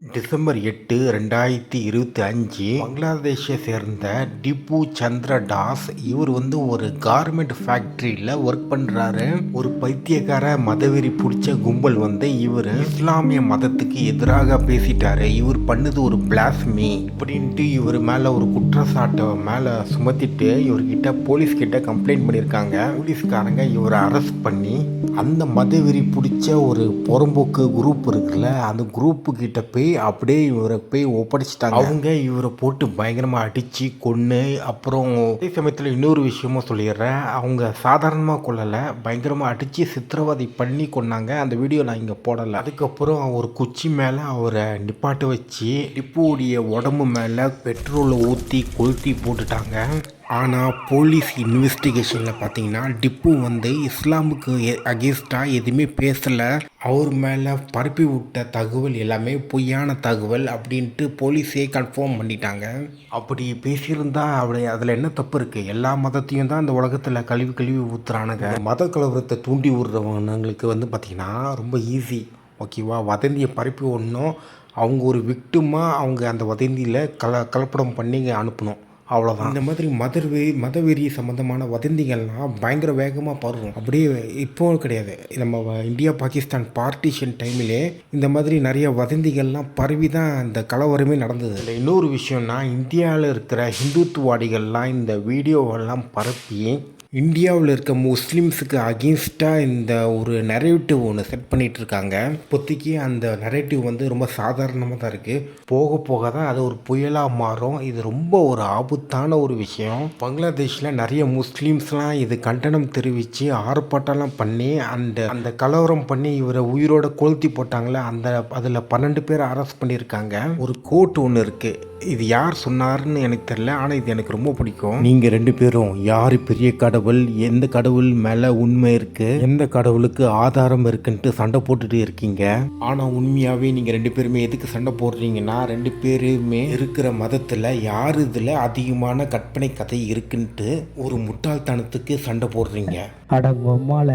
December 8, 2025 பங்களாதேஷை சேர்ந்த tip சந்திர தாஸ் இவர் ஒரு கார்மெண்ட் ஃபேக்ட்ரியில் ஒர்க் பண்ணுறாரு. ஒரு பைத்தியக்கார மதவெறி பிடிச்ச கும்பல் இவர் இஸ்லாமிய மதத்துக்கு எதிராக பேசிட்டாரு. இவர் பண்ணது ஒரு பிளாஸ்மி அப்படின்ட்டு இவர் மேலே ஒரு குற்றச்சாட்டை மேலே சுமத்திட்டு இவர்கிட்ட போலீஸ்கிட்ட கம்ப்ளைண்ட் பண்ணியிருக்காங்க. போலீஸ்காரங்க இவரை அரெஸ்ட் பண்ணி அந்த மதவெறி பிடிச்ச ஒரு புறம்போக்கு குரூப் இருக்குல்ல, அந்த குரூப்பு கிட்ட போய் அப்படியே இவரை போய் ஒப்படைச்சிட்டாங்க. அவங்க இவரை போட்டு பயங்கரமாக அடித்து கொன்று, அப்புறம் அதே சமயத்தில் இன்னொரு விஷயமும் சொல்லிடுறேன், அவங்க சாதாரணமாக கொள்ளலை, பயங்கரமாக அடித்து சித்திரவதை பண்ணி கொண்டாங்க. அந்த வீடியோ நான் இங்கே போடலை. அதுக்கப்புறம் ஒரு குச்சி மேலே அவரை நிப்பாட்ட வச்சு டிப்புவுடைய உடம்பு மேலே பெட்ரோலை ஊற்றி கொளுத்தி போட்டுட்டாங்க. ஆனால் போலீஸ் இன்வெஸ்டிகேஷனில் பார்த்தீங்கன்னா டிப்பு இஸ்லாமுக்கு அகேன்ஸ்டாக எதுவுமே பேசலை. அவர் மேலே பரப்பி விட்ட தகவல் எல்லாமே பொய்யான தகவல் அப்படின்ட்டு போலீஸே கன்ஃபார்ம் பண்ணிட்டாங்க. அப்படி பேசியிருந்தா அதில் என்ன தப்பு இருக்குது? எல்லா மதத்தையும் தான் இந்த உலகத்தில் கழுவி ஊற்றுறானுங்க. மத கலவரத்தை தூண்டி விடுறவங்களுக்கு பார்த்திங்கன்னா ரொம்ப ஈஸி, ஓகேவா? வதந்தியை பரப்பி விடணும், அவங்க ஒரு விக்டிமாக அவங்க அந்த வதந்தியில் கலப்படம் பண்ணி அனுப்பணும், அவ்வளோதான். இந்த மாதிரி மதவெறி சம்மந்தமான வதந்திகள்லாம் பயங்கர வேகமாக பரவும். அப்படியே இப்போ கிடையாது, நம்ம இந்தியா பாகிஸ்தான் பார்ட்டிஷன் டைமிலே இந்த மாதிரி நிறைய வதந்திகள்லாம் பரவி தான் இந்த கலவரமே நடந்தது. இல்லை, இன்னொரு விஷயம்னா, இந்தியாவில் இருக்கிற ஹிந்துத்துவாடிகள்லாம் இந்த வீடியோவெல்லாம் பரப்பி இந்தியாவில் இருக்க முஸ்லீம்ஸுக்கு அகெயின்ஸ்டாக இந்த ஒரு நரேட்டிவ் ஒன்று செட் பண்ணிகிட்டு இருக்காங்க. இப்போதைக்கு அந்த நரேட்டிவ் ரொம்ப சாதாரணமாக தான் இருக்குது. போக போக தான் அது ஒரு புயலாக மாறும். இது ரொம்ப ஒரு ஆபத்தான ஒரு விஷயம். பங்களாதேஷில் நிறைய முஸ்லீம்ஸ்லாம் இது கண்டனம் தெரிவித்து ஆர்ப்பாட்டம்லாம் பண்ணி அந்த கலவரம் பண்ணி இவரை உயிரோட கொளுத்தி போட்டாங்களே, அதில் 12 பேர் அரெஸ்ட் பண்ணியிருக்காங்க. ஒரு கோர்ட் ஒன்று இருக்குது, இது யார் சொன்னார்னு எனக்கு தெரியல, ஆனால் இது எனக்கு ரொம்ப பிடிக்கும். நீங்கள் 2 பேரும் யார் பெரிய கடவுள், எந்த கடவுள் மேலே உண்மை இருக்குது, எந்த கடவுளுக்கு ஆதாரம் இருக்குன்ட்டு சண்டை போட்டுட்டு இருக்கீங்க. ஆனால் உண்மையாகவே நீங்கள் 2 பேருமே எதுக்கு சண்டை போடுறீங்கன்னா, 2 பேருமே இருக்கிற மதத்தில் யார் இதில் அதிகமான கற்பனை கதை இருக்குன்ட்டு ஒரு முட்டாள்தனத்துக்கு சண்டை போடுறீங்க. அட பொம்மால